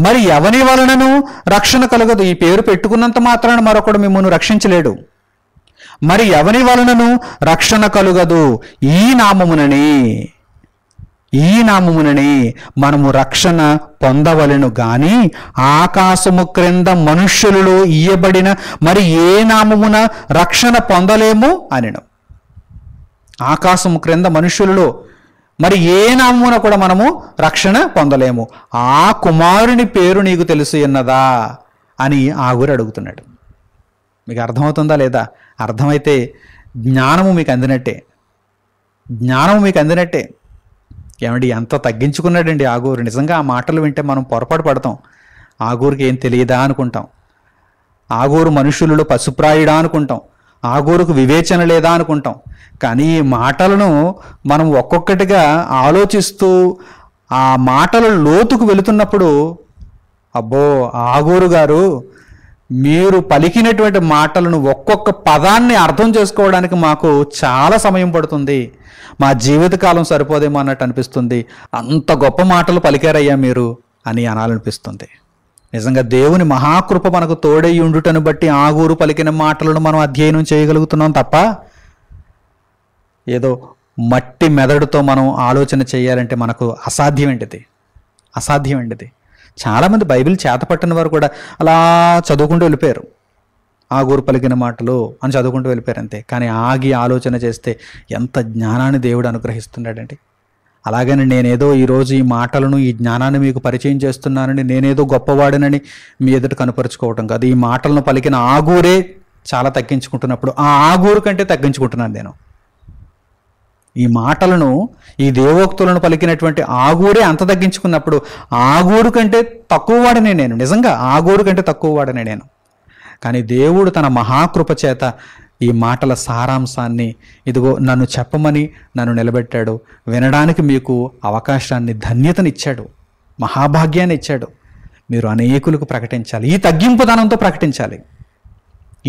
మరి ఎవని వలనను రక్షణ కలగదు. ఈ పేరు పెట్టుకున్నంత మాత్రాన మరొకడు మిమ్మల్ని రక్షించలేడు. మరి ఎవని వలనను రక్షణ కలుగదు? ఈ నామమునని మనము రక్షణ పొందవలెను గాని ఆకాశము క్రింద మనుష్యులలో ఇయ్యబడిన మరి ఏ నామమున రక్షణ పొందలేము అనెను. ఆకాశము క్రింద మనుష్యులలో మరి ఏ నామమున కూడా మనము రక్షణ పొందలేము. ఆ కుమారుని పేరు నీకు తెలిసి ఉన్నదా అని ఆగురు అడుగుతున్నాడు. మీకు అర్థమవుతుందా లేదా? అర్థమైతే జ్ఞానము మీకు అందినట్టే, జ్ఞానము మీకు అందినట్టే. ఏమండి, ఎంత తగ్గించుకున్నాడండి ఆగూరు. నిజంగా ఆ మాటలు వింటే మనం పొరపాటు పడతాం. ఆగూరుకి ఏం తెలియదా అనుకుంటాం, ఆగూరు మనుషులలో పశుప్రాయుడా అనుకుంటాం, ఆగూరుకు వివేచన లేదా అనుకుంటాం. కానీ ఈ మాటలను మనం ఒక్కొక్కటిగా ఆలోచిస్తూ ఆ మాటల లోతుకు వెళుతున్నప్పుడు, అబ్బో ఆగూరు గారు, మీరు పలికినటువంటి మాటలను ఒక్కొక్క పదాన్ని అర్థం చేసుకోవడానికి మాకు చాలా సమయం పడుతుంది, మా జీవితకాలం సరిపోదేమో అన్నట్టు అనిపిస్తుంది. అంత గొప్ప మాటలు పలికారయ్యా మీరు అని అనాలనిపిస్తుంది. నిజంగా దేవుని మహాకృప మనకు తోడై ఉండుటను బట్టి ఆగూరు పలికిన మాటలను మనం అధ్యయనం చేయగలుగుతున్నాం తప్ప ఏదో మట్టి మెదడుతో మనం ఆలోచన చేయాలంటే మనకు అసాధ్యమైంది. చాలామంది బైబిల్ చేతపట్టిన వారు కూడా అలా చదువుకుంటూ వెళ్ళిపోయారు. ఆగూరు పలికిన మాటలు అని చదువుకుంటూ వెళ్ళిపోయారు అంతే. కానీ ఆగి ఆలోచన చేస్తే ఎంత జ్ఞానాన్ని దేవుడు అనుగ్రహిస్తున్నాడండి. అలాగని నేనేదో ఈరోజు ఈ మాటలను, ఈ జ్ఞానాన్ని మీకు పరిచయం చేస్తున్నానని, నేనేదో గొప్పవాడినని మీ ఎదుట కనపరుచుకోవటం కాదు. ఈ మాటలను పలికిన ఆగూరే చాలా తగ్గించుకుంటున్నప్పుడు ఆ ఆగూరు కంటే తగ్గించుకుంటున్నాను నేను. ఈ మాటలను, ఈ దేవోక్తులను పలికినటువంటి ఆగూరే అంత తగ్గించుకున్నప్పుడు ఆగూరు కంటే తక్కువ వాడనే నేను. నిజంగా ఆగూరు కంటే తక్కువ వాడనే నేను. కానీ దేవుడు తన మహాకృప చేత ఈ మాటల సారాంశాన్ని ఇదిగో నన్ను చెప్పమని నన్ను నిలబెట్టాడు. వినడానికి మీకు అవకాశాన్ని, ధన్యతనిచ్చాడు, మహాభాగ్యాన్ని ఇచ్చాడు. మీరు అనేకులకు ప్రకటించాలి. ఈ తగ్గింపుతనంతో ప్రకటించాలి.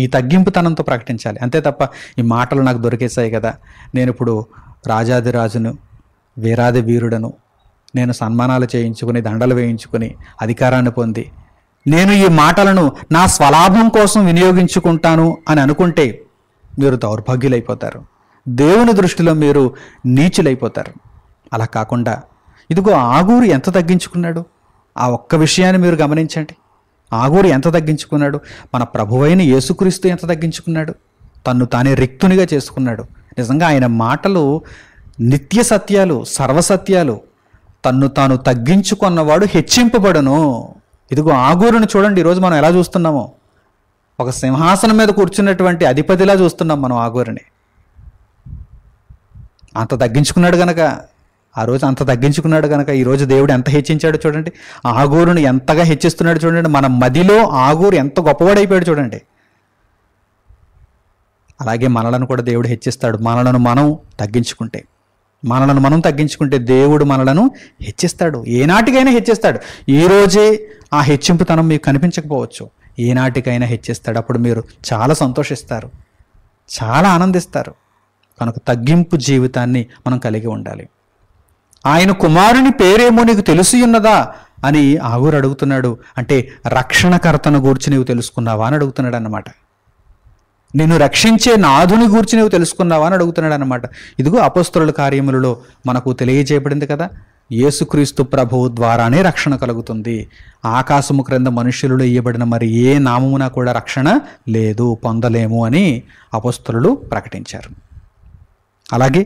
ఈ తగ్గింపుతనంతో ప్రకటించాలి. అంతే తప్ప ఈ మాటలు నాకు దొరికేసాయి కదా, నేను ఇప్పుడు రాజాదిరాజును, వీరాది వీరుడను, నేను సన్మానాలు చేయించుకుని, దండలు వేయించుకుని, అధికారాన్ని పొంది, నేను ఈ మాటలను నా స్వలాభం కోసం వినియోగించుకుంటాను అని అనుకుంటే మీరు దౌర్భాగ్యులైపోతారు. దేవుని దృష్టిలో మీరు నీచులైపోతారు. అలా కాకుండా ఇదిగో ఆగూరు ఎంత తగ్గించుకున్నాడు, ఆ ఒక్క విషయాన్ని మీరు గమనించండి. ఆగూరు ఎంత తగ్గించుకున్నాడు, మన ప్రభువైన యేసుక్రీస్తు ఎంత తగ్గించుకున్నాడు, తన్ను తానే రిక్తునిగా చేసుకున్నాడు. నిజంగా ఆయన మాటలు నిత్య సత్యాలు, సర్వసత్యాలు. తన్ను తాను తగ్గించుకున్నవాడు హెచ్చింపబడును. ఇదిగో ఆగూరుని చూడండి, ఈరోజు మనం ఎలా చూస్తున్నామో, ఒక సింహాసనం మీద కూర్చున్నటువంటి అధిపతిలా చూస్తున్నాం మనం ఆగూరుని. అంత తగ్గించుకున్నాడు గనక, ఆ రోజు అంత తగ్గించుకున్నాడు కనుక ఈరోజు దేవుడు ఎంత హెచ్చించాడో చూడండి. ఆగూరుని ఎంతగా హెచ్చిస్తున్నాడు చూడండి. మన మదిలో ఆగూరు ఎంత గొప్పవాడైపోయాడు చూడండి. అలాగే మనలను కూడా దేవుడు హెచ్చిస్తాడు. మనలను మనం తగ్గించుకుంటే దేవుడు మనలను హెచ్చిస్తాడు. ఏనాటికైనా హెచ్చిస్తాడు. ఈరోజే ఆ హెచ్చింపుతనం మీకు కనిపించకపోవచ్చు, ఏనాటికైనా హెచ్చిస్తాడు. అప్పుడు మీరు చాలా సంతోషిస్తారు, చాలా ఆనందిస్తారు. కనుక తగ్గింపు జీవితాన్ని మనం కలిగి ఉండాలి. ఆయన కుమారుని పేరేమో నీకు తెలిసి ఉన్నదా అని ఆగూరు అడుగుతున్నాడు. అంటే రక్షణకర్తను గూర్చి నీవు తెలుసుకున్నావా అని అడుగుతున్నాడు అన్నమాట. నిన్ను రక్షించే నాథుని గూర్చి నీవు తెలుసుకున్నావా అని అడుగుతున్నాడు అన్నమాట. ఇదిగో అపోస్తలుల కార్యములలో మనకు తెలియజేయబడింది కదా, యేసుక్రీస్తు ప్రభువు ద్వారానే రక్షణ కలుగుతుంది. ఆకాశము క్రింద మనుష్యులలో ఇయ్యబడిన మరి ఏ నామమున కూడా రక్షణ లేదు, పొందలేము అని అపోస్తలులు ప్రకటించారు. అలాగే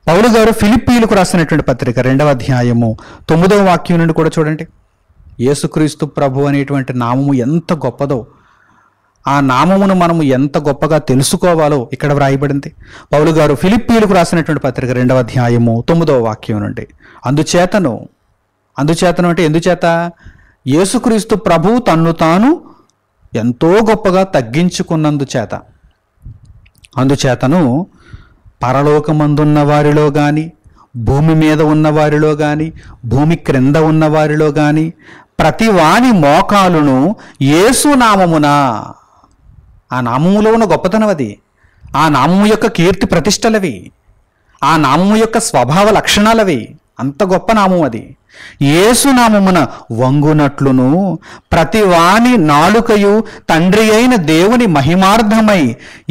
పౌలు గారు ఫిలిప్పీయులకు రాసినటువంటి పత్రిక 2వ అధ్యాయము 9వ వాక్యం నుండి కూడా చూడండి. యేసుక్రీస్తు ప్రభు అనేటువంటి నామము ఎంత గొప్పదో, ఆ నామమును మనము ఎంత గొప్పగా తెలుసుకోవాలో ఇక్కడ వ్రాయబడింది. పౌలు గారు ఫిలిప్పీయులకు రాసినటువంటి పత్రిక 2వ అధ్యాయము 9వ వాక్యం నుండి, అందుచేతను అంటే ఎందుచేత, యేసుక్రీస్తు ప్రభు తన్ను తాను ఎంతో గొప్పగా తగ్గించుకున్నందుచేత, అందుచేతను పరలోకమందున్న వారిలో కానీ, భూమి మీద ఉన్న వారిలో కానీ, భూమి క్రింద ఉన్న వారిలో కానీ ప్రతి వాని మోకాలును యేసు నామమున, ఆ నామములో ఉన్న గొప్పతనం అది, ఆ నామము యొక్క కీర్తి ప్రతిష్టలవి, ఆ నామము యొక్క స్వభావ లక్షణాలవి, అంత గొప్ప నామం అది. యేసు నామమున వంగునట్లును ప్రతి వాని నాలుకయు తండ్రి అయిన దేవుని మహిమార్థమై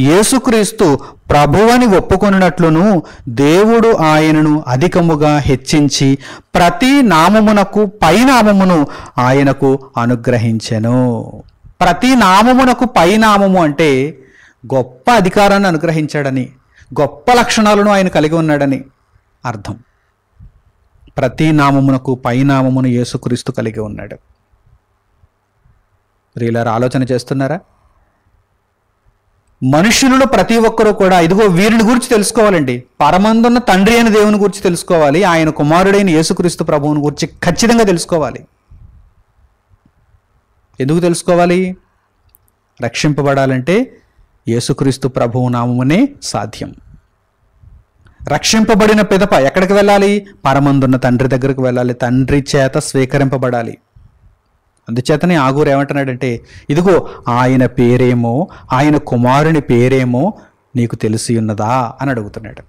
యేసుక్రీస్తు ప్రభువని ఒప్పుకొనున్నట్లును దేవుడు ఆయనను అధికముగా హెచ్చించి ప్రతి నామమునకు పై నామమును ఆయనకు అనుగ్రహించెను. ప్రతి నామమునకు పై నామము అంటే గొప్ప అధికారాన్ని అనుగ్రహించాడని, గొప్ప లక్షణాలను ఆయన కలిగి ఉన్నాడని అర్థం. ప్రతి నామమునకు పై నామమును యేసుక్రీస్తు కలిగి ఉన్నాడు. ప్రియులారా, ఆలోచన చేస్తున్నారా? మనుషులలో ప్రతి ఒక్కరూ కూడా ఇదిగో వీరిని గురించి తెలుసుకోవాలండి. పరమందున్న తండ్రి అయిన దేవుని గురించి తెలుసుకోవాలి, ఆయన కుమారుడైన యేసుక్రీస్తు ప్రభువుని గురించి ఖచ్చితంగా తెలుసుకోవాలి. ఎందుకు తెలుసుకోవాలి? రక్షింపబడాలంటే యేసుక్రీస్తు ప్రభువు నామమునే సాధ్యం. రక్షింపబడిన పిదప ఎక్కడికి వెళ్ళాలి? పరమందున్న తండ్రి దగ్గరకు వెళ్ళాలి, తండ్రి చేత స్వీకరింపబడాలి. అందుచేతనే ఆగూరు ఏమంటున్నాడంటే, ఇదిగో ఆయన పేరేమో, ఆయన కుమారుని పేరేమో నీకు తెలిసి ఉన్నదా అని అడుగుతున్నాడు.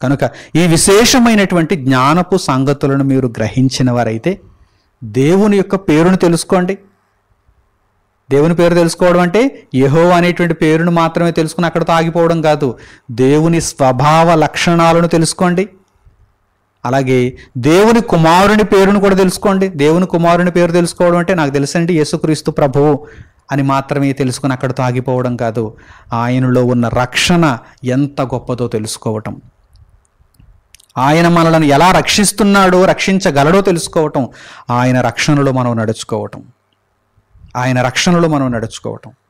కనుక ఈ విశేషమైనటువంటి జ్ఞానపు సంగతులను మీరు గ్రహించిన వారైతే దేవుని యొక్క పేరును తెలుసుకోండి. దేవుని పేరు తెలుసుకోవడం అంటే యెహోవా అనేటువంటి పేరును మాత్రమే తెలుసుకుని అక్కడతో ఆగిపోవడం కాదు. దేవుని స్వభావ లక్షణాలను తెలుసుకోండి. అలాగే దేవుని కుమారుని పేరును కూడా తెలుసుకోండి. దేవుని కుమారుని పేరు తెలుసుకోవడం అంటే నాకు తెలుసండి యేసుక్రీస్తు ప్రభువు అని మాత్రమే తెలుసుకుని అక్కడతో ఆగిపోవడం కాదు. ఆయనలో ఉన్న రక్షణ ఎంత గొప్పదో తెలుసుకోవటం, ఆయన మనలను ఎలా రక్షిస్తున్నాడో, రక్షించగలడో తెలుసుకోవటం, ఆయన రక్షణలో మనం నడుచుకోవటం.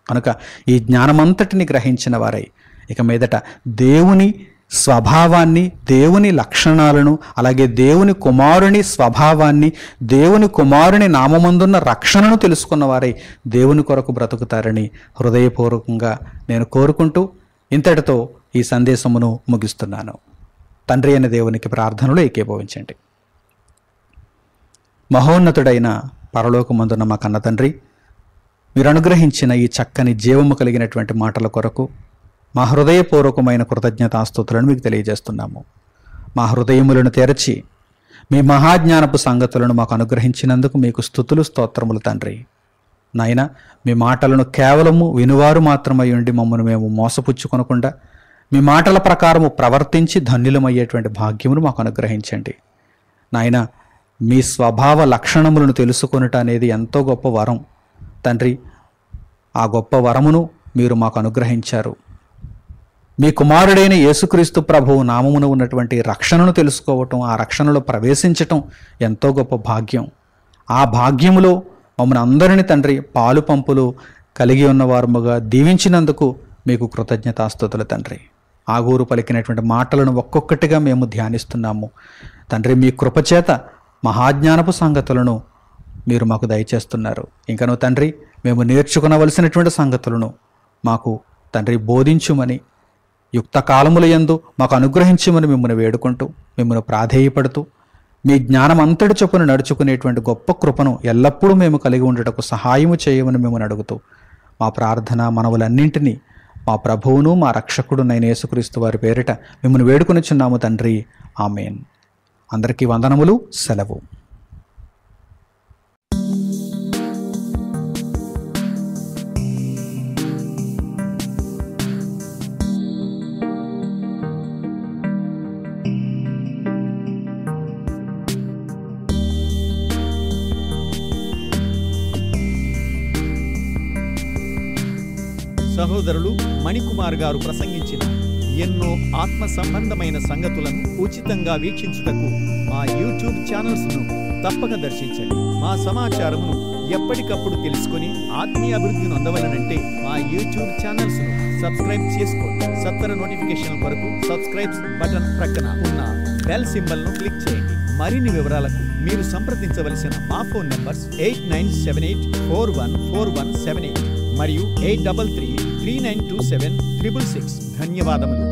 కనుక ఈ జ్ఞానమంతటిని గ్రహించిన వారై ఇక మీదట దేవుని స్వభావాన్ని, దేవుని లక్షణాలను, అలాగే దేవుని కుమారుని స్వభావాన్ని, దేవుని కుమారుని నామమందున్న రక్షణను తెలుసుకున్న వారై దేవుని కొరకు బ్రతుకుతారని హృదయపూర్వకంగా నేను కోరుకుంటూ ఇంతటితో ఈ సందేశమును ముగిస్తున్నాను. తండ్రి అయిన దేవునికి ప్రార్థనలో ఏకీభవించండి. మహోన్నతుడైన పరలోకమందున్న మా కన్న తండ్రి, మీరు అనుగ్రహించిన ఈ చక్కని జీవము కలిగినటువంటి మాటల కొరకు మా హృదయపూర్వకమైన కృతజ్ఞతాస్తుతులను మీకు తెలియజేస్తున్నాము. మా హృదయములను తెరచి మీ మహాజ్ఞానపు సంగతులను మాకు అనుగ్రహించినందుకు మీకు స్తుతులు, స్తోత్రములు తండ్రి. నాయన, మీ మాటలను కేవలము వినువారు మాత్రమై ఉండి మమ్మల్ని మేము మోసపుచ్చుకొనకుండా మీ మాటల ప్రకారము ప్రవర్తించి ధన్యులమయ్యేటువంటి భాగ్యమును మాకు అనుగ్రహించండి. నాయన, మీ స్వభావ లక్షణములను తెలుసుకొనుట అనేది ఎంతో గొప్ప వరం తండ్రి. ఆ గొప్ప వరమును మీరు మాకు అనుగ్రహించారు. మీ కుమారుడైన యేసుక్రీస్తు ప్రభువు నామమున ఉన్నటువంటి రక్షణను తెలుసుకోవటం, ఆ రక్షణలో ప్రవేశించటం ఎంతో గొప్ప భాగ్యం. ఆ భాగ్యములో మమ్మల్ని అందరినీ తండ్రి పాలు పంపులు కలిగి ఉన్నవారుగా దీవించినందుకు మీకు కృతజ్ఞతాస్తుతులు తండ్రి. ఆగూరు పలికినటువంటి మాటలను ఒక్కొక్కటిగా మేము ధ్యానిస్తున్నాము తండ్రి. మీ కృపచేత మహాజ్ఞానపు సంగతులను మీరు మాకు దయచేస్తున్నారు. ఇంకనూ తండ్రి, మేము నేర్చుకునవలసినటువంటి సంగతులను మాకు తండ్రి బోధించుమని, యుక్త కాలముల యందు మాకు అనుగ్రహించమని మిమ్మల్ని వేడుకుంటూ, మిమ్మల్ని ప్రాధేయపడుతూ, మీ జ్ఞానం అంతటి చొప్పున నడుచుకునేటువంటి గొప్ప కృపను ఎల్లప్పుడూ మేము కలిగి ఉండటకు సహాయము చేయమని మిమ్మల్ని అడుగుతూ, మా ప్రార్థన మనవులన్నింటినీ మా ప్రభువును మా రక్షకుడునైన యేసుక్రీస్తు వారి పేరిట మిమ్మల్ని వేడుకొనిచున్నాము తండ్రి. ఆమేన్. అందరికీ వందనములు. సెలవు. సహోదరులు మణికుమార్ గారు ప్రసంగించిన ఎన్నో ఆత్మ సంబంధమైన సంగతులను ఉచితంగా వీక్షించుటకు మా యూట్యూబ్ ఛానల్స్ను తప్పక దర్శించండి. మా సమాచారమును ఎప్పటికప్పుడు తెలుసుకొని ఆత్మీయ అభివృద్ధిని అందవలనంటే మా యూట్యూబ్ ఛానల్స్ను సబ్స్క్రైబ్ చేసుకోండి. సత్వర నోటిఫికేషన్ కొరకు సబ్స్క్రైబ్ బటన్ ప్రక్కన ఉన్న బెల్ సింబల్ను క్లిక్ చేయండి. మరిన్ని వివరాలకు మీరు సంప్రదించవలసిన మా ఫోన్ నంబర్స్ 8978414178 మరియు 8333927666. ధన్యవాదములు.